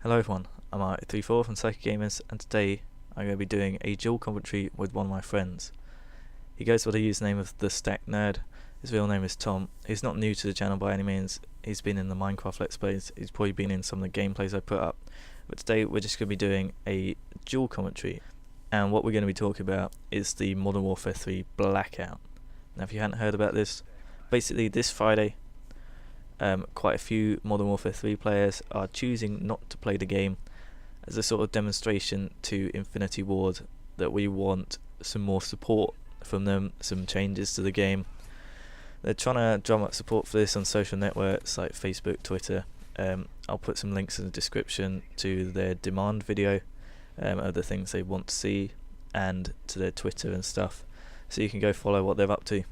Hello everyone, I'm MW3 from Psychic Gamers, and today I'm going to be doing a dual commentary with one of my friends. He goes by the username of the Stack Nerd. His real name is Tom. He's not new to the channel by any means. He's been in the Minecraft Let's Plays. He's probably been in some of the gameplays I put up. But today we're just going to be doing a dual commentary, and what we're going to be talking about is the Modern Warfare 3 Blackout. Now, if you hadn't heard about this, basically this Friday, quite a few Modern Warfare 3 players are choosing not to play the game as a sort of demonstration to Infinity Ward that we want some more support from them, some changes to the game. They're trying to drum up support for this on social networks like Facebook, Twitter. I'll put some links in the description to their demand video of the things they want to see, and to their Twitter and stuff, so you can go follow what they're up to.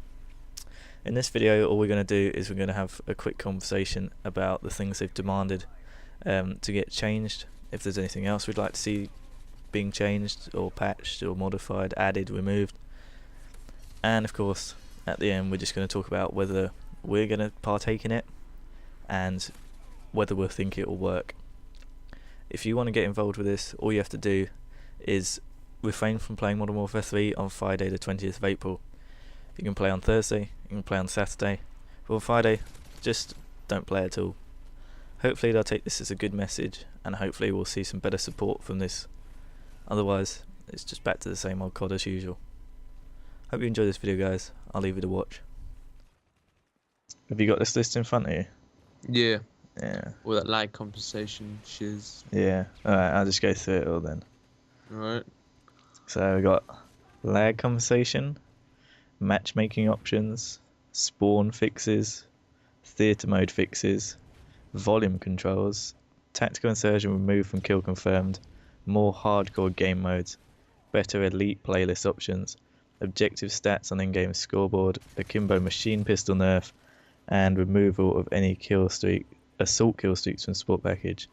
In this video, all we're going to do is we're going to have a quick conversation about the things they've demanded to get changed, if there's anything else we'd like to see being changed or patched or modified, added, removed, and of course at the end we're just going to talk about whether we're going to partake in it and whether we'll think it will work. If you want to get involved with this, all you have to do is refrain from playing Modern Warfare 3 on Friday the 20th of April. You can play on Thursday, you can play on Saturday, but on Friday, just don't play at all. Hopefully they'll take this as a good message, and hopefully we'll see some better support from this. Otherwise, it's just back to the same old COD as usual. Hope you enjoy this video, guys. I'll leave you to watch. Have you got this list in front of you? Yeah. Yeah. All that lag compensation shiz. Yeah. Alright, I'll just go through it all then. Alright. So we got lag compensation, matchmaking options, spawn fixes, theatre mode fixes, volume controls, tactical insertion removed from kill confirmed, more hardcore game modes, better elite playlist options, objective stats on in-game scoreboard, akimbo machine pistol nerf, and removal of any assault kill streaks from sport package,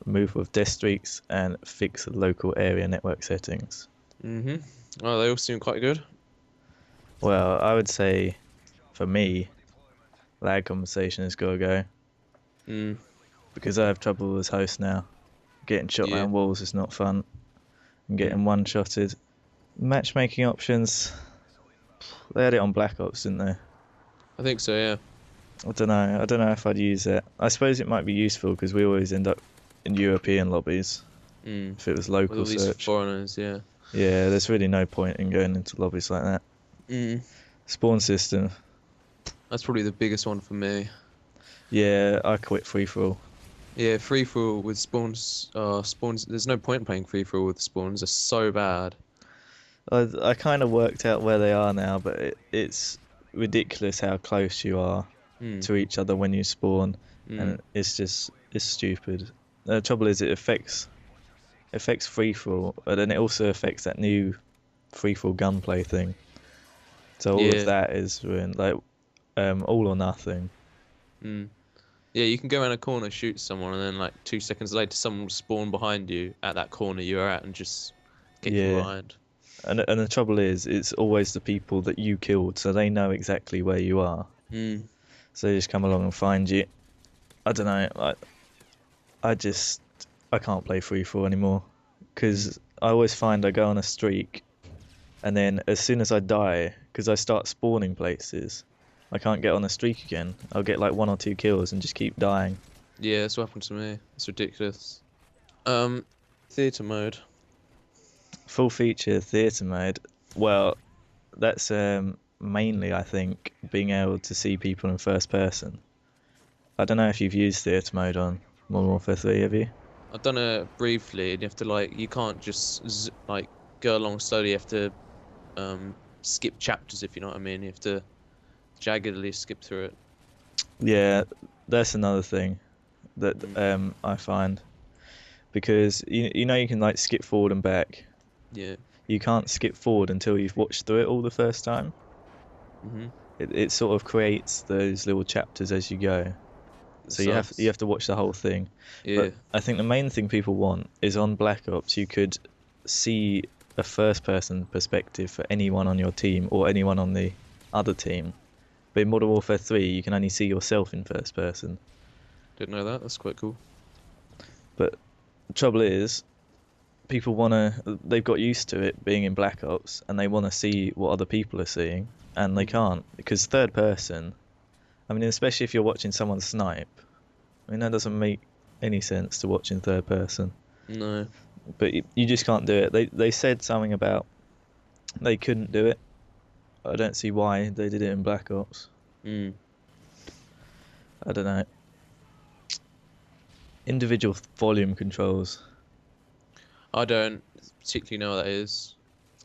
removal of death streaks, and fix local area network settings. Oh, they all seem quite good. Well, I would say, for me, lag compensation has got to go. Because I have trouble as host now. Getting shot around walls is not fun. And getting one-shotted. Matchmaking options, they had it on Black Ops, didn't they? I think so, yeah. I don't know if I'd use it. I suppose it might be useful because we always end up in European lobbies. If it was local with all search. these foreigners, yeah. Yeah, there's really no point in going into lobbies like that. Spawn system. That's probably the biggest one for me. Yeah, I quit free-for-all. Yeah, free-for-all with spawns, there's no point in playing free-for-all with spawns, they're so bad. I kind of worked out where they are now, but it's ridiculous how close you are to each other when you spawn, and it's stupid. The trouble is it affects free-for-all, but then it also affects that new free-for-all gunplay thing. So all of that is ruined, like all or nothing. Yeah, you can go around a corner, shoot someone, and then like 2 seconds later someone will spawn behind you at that corner you are at and just get you behind. And the trouble is, it's always the people that you killed, so they know exactly where you are. So they just come along and find you. I don't know, I can't play free-for-all anymore, because I always find I go on a streak, and then as soon as I die, because I start spawning places, I can't get on a streak again. I'll get like 1 or 2 kills and just keep dying. Yeah, that's what happened to me. It's ridiculous. Theatre mode. Full feature theatre mode. Well, that's mainly, I think, being able to see people in first person. I don't know if you've used theatre mode on Modern Warfare 3, have you? I've done it briefly, and you have to you can't just go along slowly. You have to skip chapters, if you know what I mean. You have to jaggedly skip through it. Yeah, that's another thing that I find, because you know you can skip forward and back. Yeah. You can't skip forward until you've watched through it all the first time. It sort of creates those little chapters as you go. So you have to watch the whole thing. Yeah. But I think the main thing people want is on Black Ops you could see a first person perspective for anyone on your team or anyone on the other team. But in Modern Warfare 3 you can only see yourself in first person. Didn't know that. That's quite cool. But The trouble is, people they've got used to it being in Black Ops, and they want to see what other people are seeing, and they can't, because third person, I mean, especially if you're watching someone snipe, I mean, that doesn't make any sense to watch in third person. No. But you just can't do it. They said something about they couldn't do it. I don't see why they did it in Black Ops. Mm. I don't know. Individual volume controls. I don't particularly know what that is.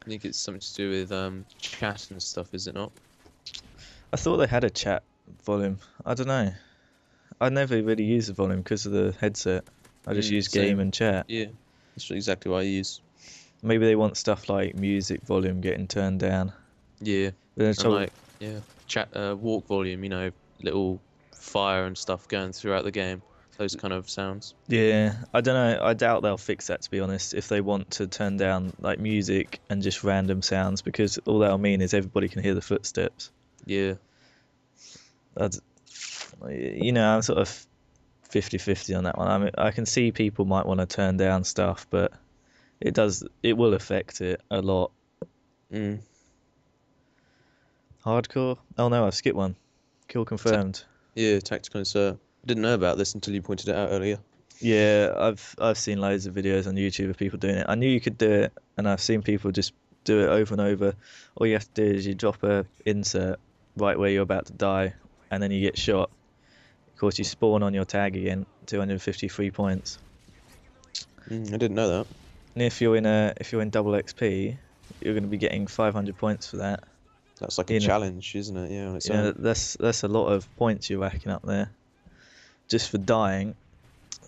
I think it's something to do with chat and stuff, is it not? I thought they had a chat volume. I don't know. I never really use the volume because of the headset. I just use game Same. and chat. Yeah, that's exactly what I use. Maybe they want stuff like music volume getting turned down. Yeah, But and like chat walk volume, you know, little fire and stuff going throughout the game. Those kind of sounds. yeah, I don't know. I doubt they'll fix that, to be honest, if they want to turn down like music and just random sounds, because all that'll mean is everybody can hear the footsteps. Yeah. That's, I'm sort of 50-50 on that one. I mean, I can see people might want to turn down stuff, but it will affect it a lot. Mm. Hardcore? Oh no, I've skipped one. Kill confirmed. Yeah, tactical insert. I didn't know about this until you pointed it out earlier. Yeah, I've seen loads of videos on YouTube of people doing it. I knew you could do it, and I've seen people just do it over and over. All you have to do is you drop a insert right where you're about to die, and then you get shot. Of course, you spawn on your tag again, 253 points. I didn't know that. And if you're in double XP, you're going to be getting 500 points for that. That's like a challenge, isn't it? Yeah, on its own. That's a lot of points you're racking up there, just for dying.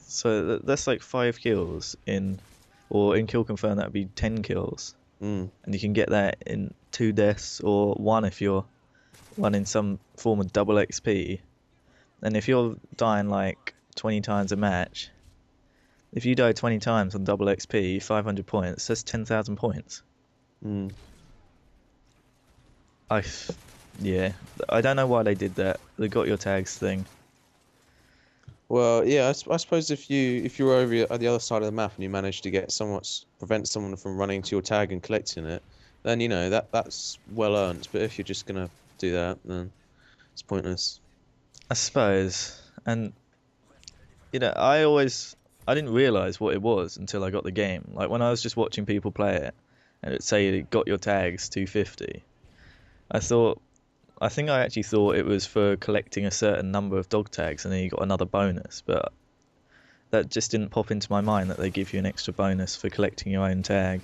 So that's like 5 kills in kill confirm, that would be 10 kills. And you can get that in 2 deaths or 1 if you're in some form of double XP. And if you're dying like 20 times a match, if you die 20 times on double XP, 500 points, that's 10,000 points. I don't know why they did that. They got your tags thing. Well, yeah, I suppose if you were over at the other side of the map and you managed to prevent someone from running to your tag and collecting it, then you know that's well earned. But if you're just gonna do that, then it's pointless. I suppose. And I didn't realise what it was until I got the game. Like when I was just watching people play it, and it'd say it got your tags 250. I think I actually thought it was for collecting a certain number of dog tags, and then you got another bonus. But that just didn't pop into my mind that they give you an extra bonus for collecting your own tag.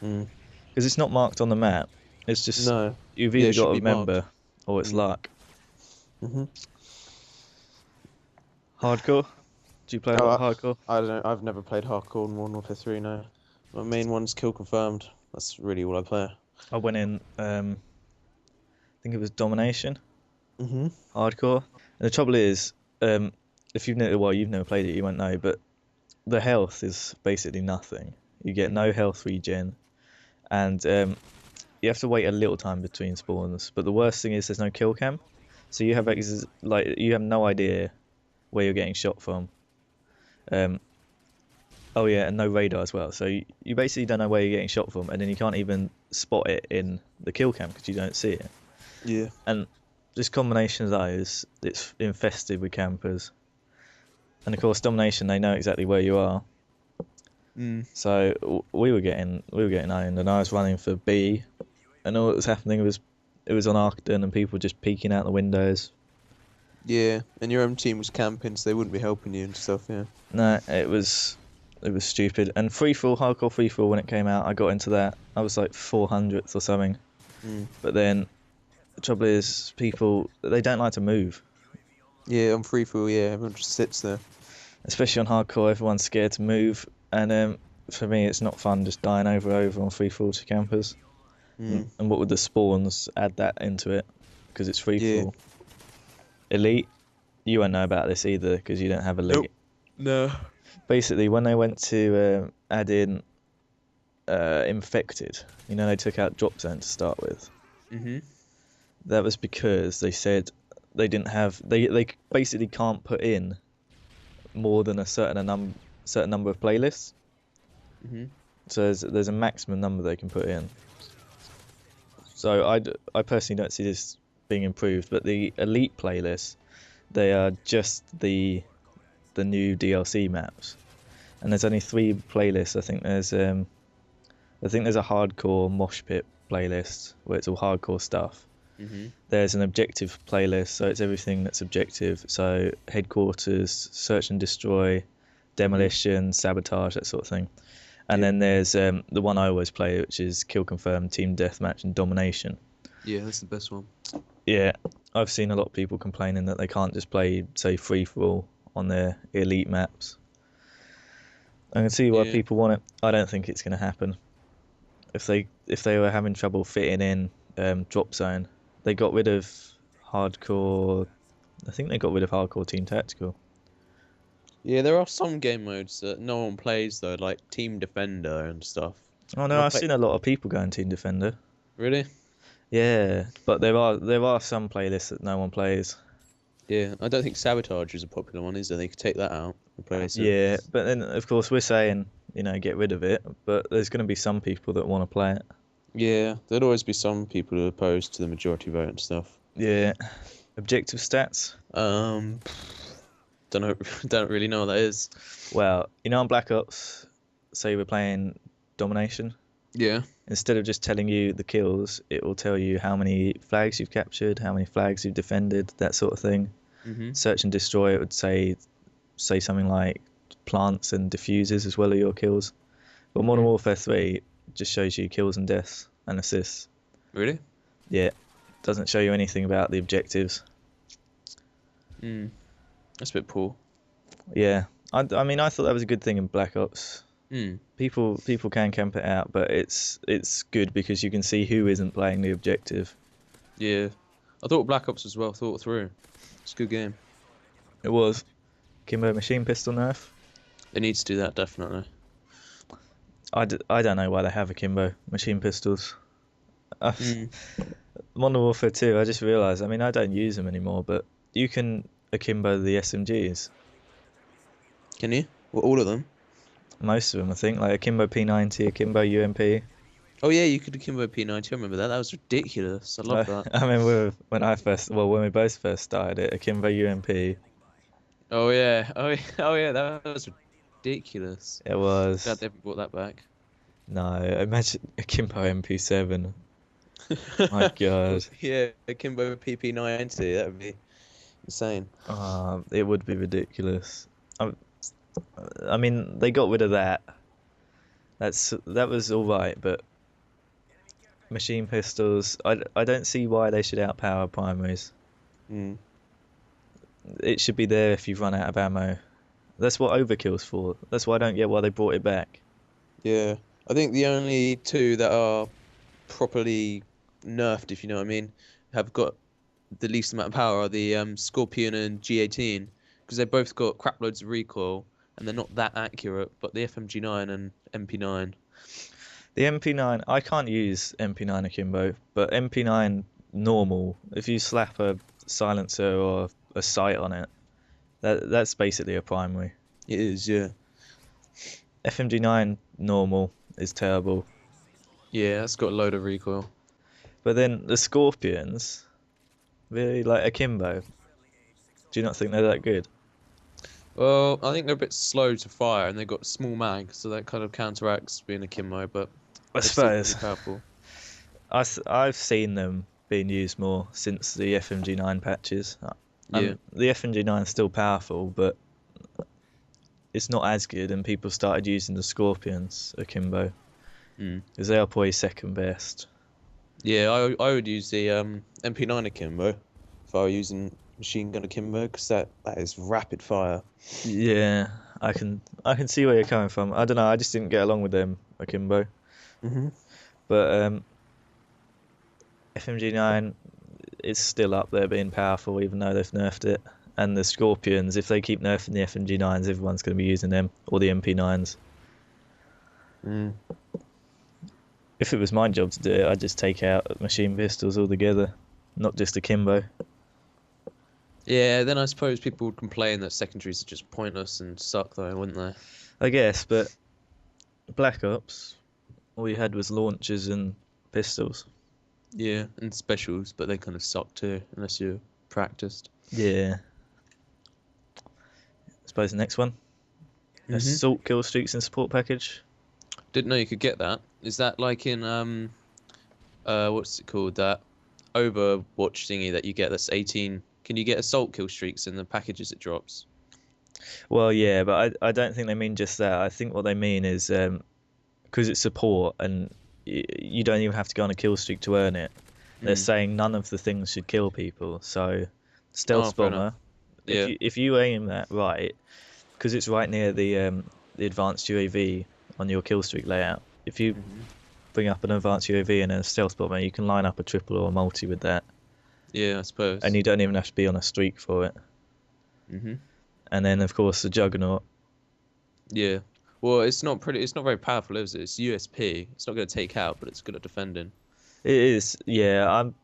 Because it's not marked on the map. It's just you've either got to remember or it's luck. Hardcore? Do you play a lot of hardcore? I don't know. I've never played hardcore in Modern Warfare 3. No, my main one's kill confirmed. That's really all I play. I went in. I think it was domination. Hardcore. And the trouble is, if you've never played it, you won't know. But the health is basically nothing. You get no health regen, and you have to wait a little time between spawns. But the worst thing is there's no kill cam, so you have you have no idea where you're getting shot from. And no radar as well. So you basically don't know where you're getting shot from, and then you can't even spot it in the kill cam because you don't see it. Yeah. And this combination of those, it's infested with campers. And of course, domination, they know exactly where you are. So we were getting owned, and I was running for B, and all that was happening was it was on Arcton, and people just peeking out the windows. Yeah, and your own team was camping, so they wouldn't be helping you and stuff. Yeah. No, it was stupid. And hardcore free for all, when it came out, I got into that. I was like 400th or something. But then the trouble is, people, they don't like to move. Yeah, on free for all, yeah, everyone just sits there. Especially on hardcore, everyone's scared to move. And for me, it's not fun just dying over on free for all to campers. And what would the spawns add that into it? Because it's free for all. Elite, you won't know about this either because you don't have Elite. Nope. No. Basically, when they went to add in infected, they took out drop zone to start with. That was because they said they didn't have. They basically can't put in more than a certain certain number of playlists. Hmm. So there's a maximum number they can put in. So I personally don't see this being improved, but the elite playlists, they are just the new DLC maps, and there's only 3 playlists. I think there's a hardcore mosh pit playlist where it's all hardcore stuff. Hmm. There's an objective playlist, so it's everything that's objective. So headquarters, search and destroy, demolition, sabotage, that sort of thing. And then there's the one I always play, which is kill confirm, team deathmatch, and domination. Yeah, that's the best one. Yeah, I've seen a lot of people complaining that they can't just play, say, free for all on their elite maps. I can see why people want it. I don't think it's going to happen. If they were having trouble fitting in drop zone, they got rid of hardcore. I think they got rid of hardcore team tactical. Yeah, there are some game modes that no one plays though, like Team Defender and stuff. Oh no, I've seen a lot of people going team defender. Really? Yeah, but there are some playlists that no one plays. Yeah, I don't think Sabotage is a popular one, is there? They could take that out and replace it. Yeah, but then of course we're saying, get rid of it, but there's going to be some people that want to play it. Yeah, there'd always be some people who are opposed to the majority vote and stuff. Yeah. Objective stats? Don't know, don't really know what that is. Well, on Black Ops, say we're playing domination. Yeah. Instead of just telling you the kills, it will tell you how many flags you've captured, how many flags you've defended, that sort of thing. Mm-hmm. Search and destroy, it would say something like plants and diffusers as well as your kills. But Modern Warfare 3 just shows you kills and deaths and assists. Really? Yeah. Doesn't show you anything about the objectives. That's a bit poor. Yeah. I mean, I thought that was a good thing in Black Ops. People can camp it out, but it's good because you can see who isn't playing the objective. Yeah. I thought Black Ops was well thought through. It's a good game. It was. Kimbo machine pistol nerf. They need to do that, definitely. I don't know why they have akimbo machine pistols. Modern Warfare 2, I just realised, I mean, I don't use them anymore, but you can akimbo the SMGs. Can you? Well, all of them? Most of them, I think, like akimbo P90, akimbo UMP. Oh yeah, you could akimbo P90, I remember that. That was ridiculous. I love that. I remember when we both first started it, akimbo UMP. Oh yeah, that was ridiculous. It was. Glad they brought that back. No, imagine akimbo MP7. My God. Yeah, akimbo PP90, that would be insane. It would be ridiculous. I mean, they got rid of that. That was all right, but machine pistols, I don't see why they should outpower primaries. It should be there if you've run out of ammo. That's what overkill's for. That's why I don't get why they brought it back. Yeah, I think the only two that are properly nerfed, if you know what I mean, have got the least amount of power are the Scorpion and G18, because they both got crap loads of recoil and they're not that accurate. But the FMG9 and MP9. The MP9, I can't use MP9 akimbo, but MP9 normal, if you slap a silencer or a sight on it, that's basically a primary. It is, yeah. FMG9 normal is terrible. Yeah, it's got a load of recoil. But then the Scorpions, really, like akimbo, do you not think they're that good? Well, I think they're a bit slow to fire and they've got small mag, so that kind of counteracts being akimbo, but I suppose. Powerful. I've seen them being used more since the FMG9 patches. Yeah. The FMG9 is still powerful, but it's not as good, and people started using the Scorpions akimbo because they are probably second best. Yeah, I would use the MP9 akimbo if I were using machine gun akimbo, because that is rapid fire. Yeah, I can see where you're coming from. I don't know, I just didn't get along with them akimbo. But FMG9 is still up there being powerful, even though they've nerfed it. And the Scorpions, if they keep nerfing the FMG9s, everyone's going to be using them, or the MP9s. If it was my job to do it, I'd just take out machine pistols altogether, not just akimbo. Yeah, then I suppose people would complain that secondaries are just pointless and suck, though, wouldn't they? I guess, but Black Ops, all you had was launchers and pistols. Yeah, and specials, but they kind of suck too, unless you're practiced. Yeah. I suppose the next one, Mhm. assault kill streaks and support package. Didn't know you could get that. Is that like in what's it called? That Overwatch thingy that you get that's 18. Can you get assault kill streaks in the packages it drops? Well, yeah, but I don't think they mean just that. I think what they mean is because it's support and you don't even have to go on a kill streak to earn it. They're Mm. saying none of the things should kill people. So Oh, stealth fair enough. bomber, Yeah. if you aim that right, because it's right near the advanced UAV on your kill streak layout. If you Hmm. bring up an advanced UAV and a stealth bomber, you can line up a triple or a multi with that, Yeah, I and suppose. you don't even have to be on a streak for it. Hmm. And then of course the juggernaut. Yeah. Well, it's not pretty. It's not very powerful, is it? It's USP. It's not going to take out, but it's good at defending. It is, yeah. I'm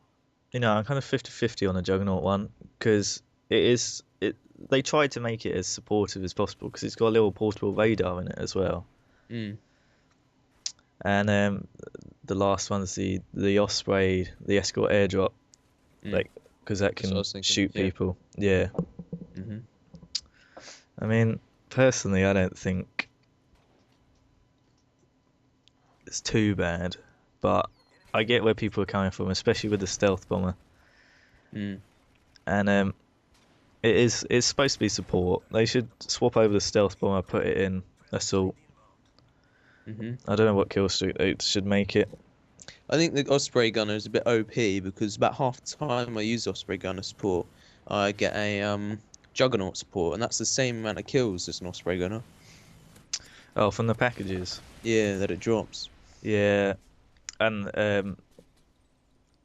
kind of 50-50 on the juggernaut one because it is it. They tried to make it as supportive as possible because it's got a little portable radar in it as well. Mm. And the last one's the Osprey, the escort airdrop, Mm. like because that That's what I can was thinking. shoot Yeah. people. Yeah, Hmm. I mean, personally, I don't think it's too bad, but I get where people are coming from, especially with the stealth bomber. Mm. And it's supposed to be support. They should swap over the stealth bomber, put it in assault. Hmm. I don't know what kill streak they should make it. I think the Osprey gunner is a bit OP because about half the time I use Osprey gunner support, I get a Juggernaut support, and that's the same amount of kills as an Osprey gunner. Oh, from the packages. Yeah, that it drops. Yeah, and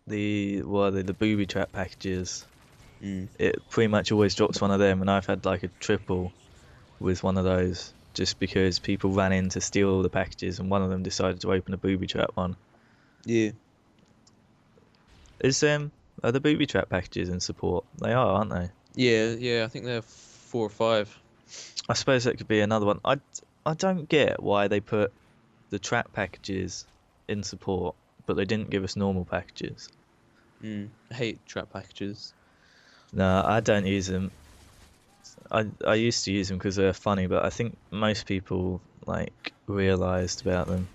the booby trap packages. Mm. It pretty much always drops one of them, and I've had like a triple with one of those just because people ran in to steal all the packages, and one of them decided to open a booby trap one. Yeah. Is are the booby trap packages in support? They are, aren't they? Yeah, yeah, I think they're 4 or 5. I suppose that could be another one. I don't get why they put the trap packages in support, but they didn't give us normal packages. I hate trap packages. No, I don't use them. I used to use them because they're funny, but I think most people like realised about them.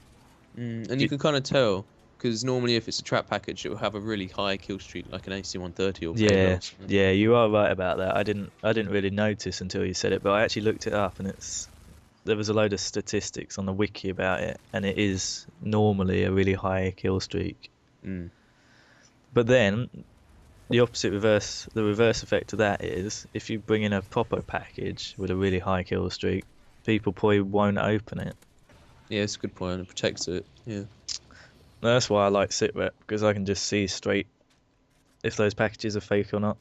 And you Do- can kind of tell because normally if it's a trap package, it will have a really high kill streak, like an AC-130 or Payload Yeah, or something. yeah, you are right about that. I didn't really notice until you said it, but I actually looked it up, and there was a load of statistics on the wiki about it, and it is normally a really high kill streak. Mm. But then the reverse effect of that is if you bring in a proper package with a really high kill streak, people probably won't open it. Yeah, it's a good point. It protects it. Yeah. That's why I like sitrep because I can just see straight if those packages are fake or not.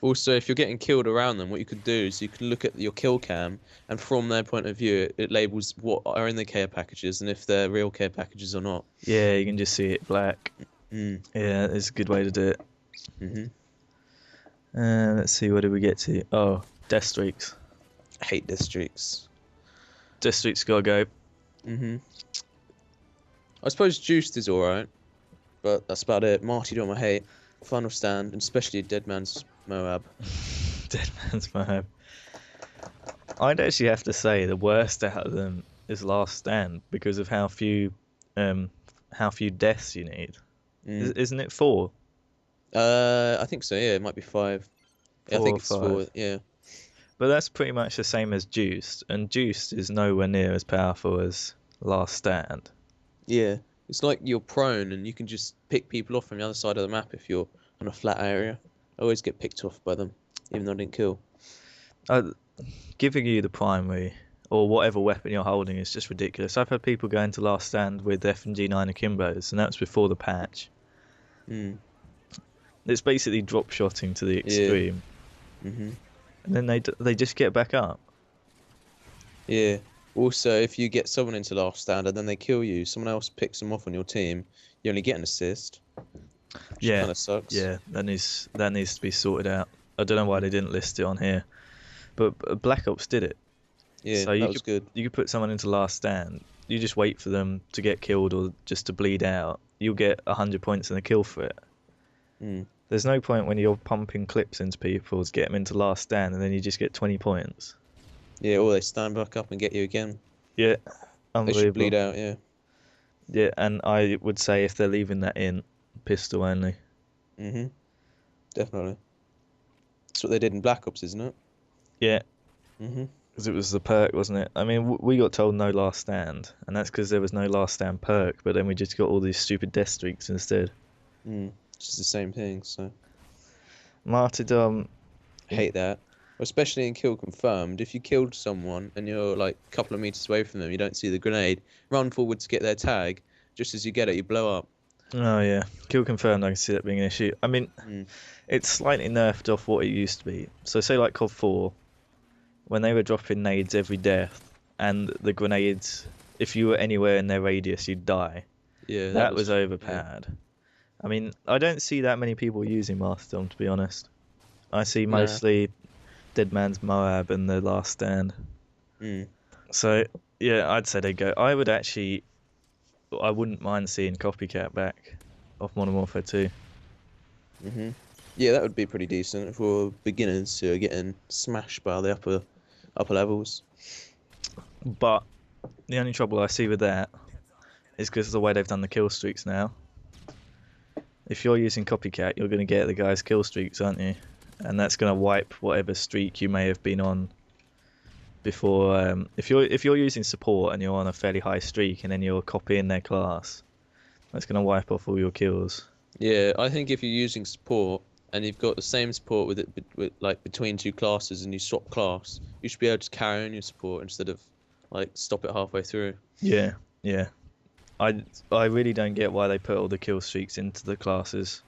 Also, if you're getting killed around them, what you could do is you can look at your kill cam, and from their point of view, it labels what are in the care packages and if they're real care packages or not. Yeah, you can just see it black. Mm. Yeah, it's a good way to do it. Hmm. Let's see, what did we get to? Oh, death streaks. I hate districts. Death streaks gotta go. I suppose Juiced is alright, but that's about it. Martyrdom I hate. Final Stand, and especially Dead Man's Moab. Dead Man's Moab. I'd actually have to say the worst out of them is Last Stand because of how few deaths you need. Mm. Isn't it 4? I think so, yeah, it might be 5. Yeah, I 4 think or it's 4, 5. yeah. But that's pretty much the same as Juiced, and Juiced is nowhere near as powerful as Last Stand. Yeah. It's like you're prone and you can just pick people off from the other side of the map if you're on a flat area. I always get picked off by them, even though I didn't kill. Giving you the primary or whatever weapon you're holding is just ridiculous. I've had people go into Last Stand with FMG9 Akimbos, and that was before the patch. Mm. It's basically drop shotting to the extreme, Hmm. and then they just get back up. Yeah. Also, if you get someone into Last Stand and then they kill you, someone else picks them off on your team, you only get an assist. Which kind of sucks. Yeah, that needs to be sorted out. I don't know why they didn't list it on here, but Black Ops did it. Yeah, So that was good. you could put someone into last stand. You just wait for them to get killed or just to bleed out. You'll get 100 points and a kill for it. Mm. There's no point when you're pumping clips into people to get them into last stand and then you just get 20 points. Yeah, or they stand back up and get you again. Yeah, They should bleed unbelievable. out, yeah. Yeah, and I would say if they're leaving that in, pistol only. Mhm. Definitely. That's what they did in Black Ops, isn't it? Yeah, Mhm. because it was the perk, wasn't it? I mean, we got told no last stand, and that's because there was no last stand perk, but then we just got all these stupid death streaks instead. Mm. It's just the same thing, so Martyrdom, hate that. Especially in kill confirmed. If you killed someone and you're like a couple of meters away from them, you don't see the grenade, run forward to get their tag. Just as you get it, you blow up. oh yeah, kill confirmed, I can see that being an issue. I mean, Mm. it's slightly nerfed off what it used to be. So say like COD 4, when they were dropping nades every death, and the grenades, if you were anywhere in their radius, you'd die. Yeah, That was yeah. overpowered. I mean, I don't see that many people using Martyrdom, to be honest. I see Nah. mostly Dead Man's Moab and The Last Stand. Mm. So, yeah, I'd say they go. I wouldn't mind seeing Copycat back off Modern Warfare 2. Mhm. Yeah, that would be pretty decent for beginners who are getting smashed by the upper levels. But the only trouble I see with that is because of the way they've done the kill streaks now. If you're using Copycat, you're going to get the guy's kill streaks, aren't you? And that's going to wipe whatever streak you may have been on before. If you're using support and you're on a fairly high streak and then you're copying their class, that's going to wipe off all your kills. Yeah, I think if you're using support and you've got the same support with like between two classes and you swap class, you should be able to carry on your support instead of like stop it halfway through. Yeah, yeah. I really don't get why they put all the kill streaks into the classes.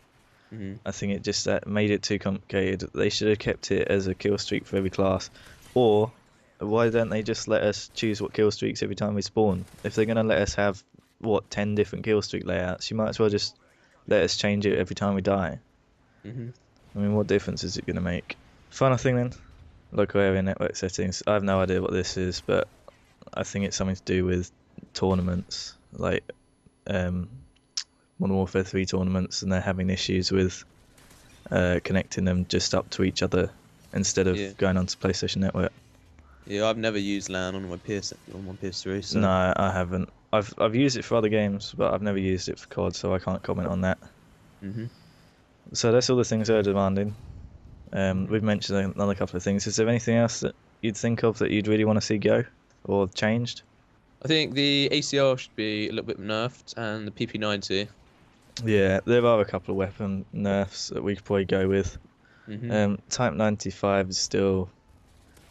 Hmm. I think it just made it too complicated. They should have kept it as a kill streak for every class. Or why don't they just let us choose what kill streaks every time we spawn? If they're going to let us have, 10 different kill streak layouts, you might as well just let us change it every time we die. Hmm. I mean, what difference is it going to make? Final thing then, local area network settings. I have no idea what this is, but I think it's something to do with tournaments, like Modern Warfare 3 tournaments, and they're having issues with connecting them just up to each other instead of Yeah. going onto PlayStation Network. Yeah, I've never used LAN on my PS3, so No, I haven't. I've used it for other games, but I've never used it for COD, so I can't comment on that. hmm So that's all the things they're demanding. We've mentioned another couple of things. Is there anything else that you'd think of that you'd really want to see go or changed? I think the ACR should be a little bit nerfed and the PP90. Yeah, there are a couple of weapon nerfs that we could probably go with. Hmm. Type 95 is still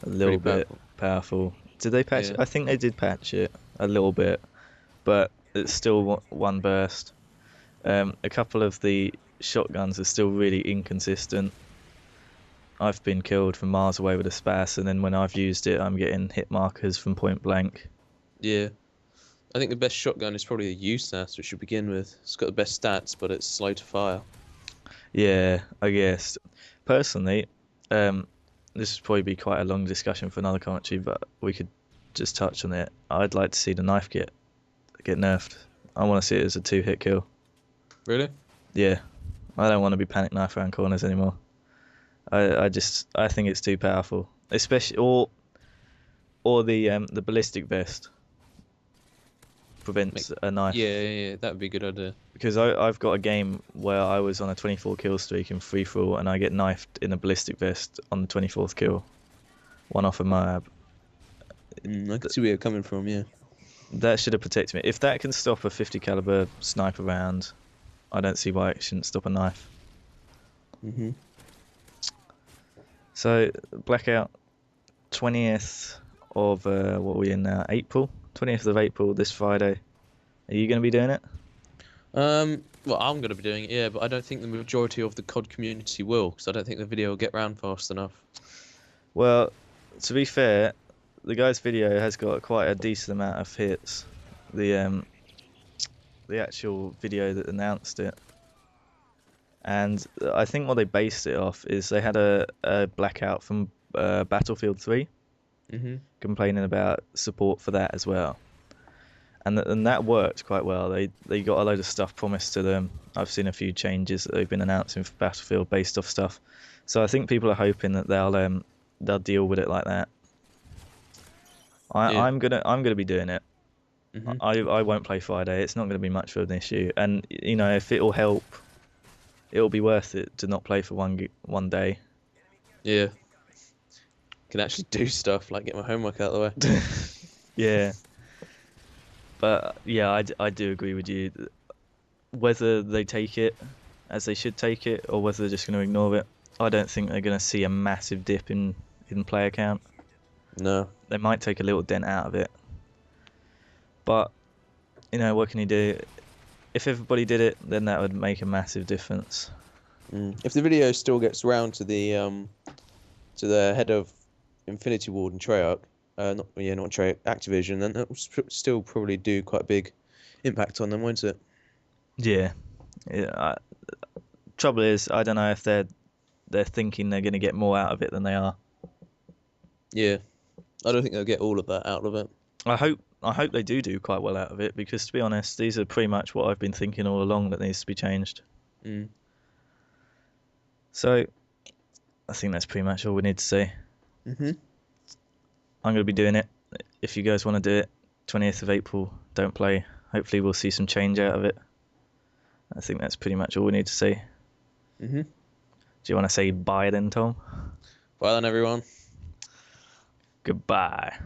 a little Pretty bit powerful. Did they patch Yeah. it? I think they did patch it a little bit, but it's still one burst. A couple of the shotguns are still really inconsistent. I've been killed from miles away with a spas, and then when I've used it, I'm getting hit markers from point blank. Yeah. I think the best shotgun is probably the USAS, which should begin with. It's got the best stats, but it's slow to fire. Yeah, I guess. Personally, this would probably be quite a long discussion for another commentary, but we could just touch on it. I'd like to see the knife get nerfed. I want to see it as a 2-hit kill. Really? Yeah, I don't want to be panic knife around corners anymore. I think it's too powerful, especially or the ballistic vest prevents a knife. Yeah, that would be a good idea. Because I've got a game where I was on a 24 kill streak in free for all, and I get knifed in a ballistic vest on the 24th kill, one off a Moab. I can see where you're coming from. Yeah. That should have protected me. If that can stop a 50 caliber sniper round, I don't see why it shouldn't stop a knife. Mhm. So Blackout, 20th of what are we in now? April. 20th of April this Friday. Are you going to be doing it? Well, I'm going to be doing it, yeah, but I don't think the majority of the COD community will, because I don't think the video will get round fast enough. Well, to be fair, the guy's video has got quite a decent amount of hits. The actual video that announced it. And I think what they based it off is they had a blackout from Battlefield 3, complaining about support for that as well. And that worked quite well. They got a load of stuff promised to them. I've seen a few changes that they've been announcing for Battlefield based off stuff. So I think people are hoping that they'll deal with it like that. Yeah. I'm gonna be doing it. Mhm. I won't play Friday. It's not gonna be much of an issue. And you know, if it'll help, it'll be worth it to not play for one day. Yeah. Can actually do stuff like get my homework out of the way. Yeah. But yeah, I do agree with you. Whether they take it as they should take it, or whether they're just going to ignore it, I don't think they're going to see a massive dip in player count. No. They might take a little dent out of it. But, you know, what can you do? If everybody did it, then that would make a massive difference. If the video still gets round to the head of Infinity Ward and Treyarch, not Treyarch, Activision, then that will still probably do quite a big impact on them, won't it? Yeah. Trouble is, I don't know if they're thinking they're going to get more out of it than they are. Yeah. I don't think they'll get all of that out of it. I hope they do quite well out of it, because to be honest, these are pretty much what I've been thinking all along that needs to be changed. So I think that's pretty much all we need to say. I'm going to be doing it. If you guys want to do it, 20th of April, don't play. Hopefully we'll see some change out of it. I think that's pretty much all we need to say. Do you want to say bye then, Tom? Bye then, everyone. Goodbye.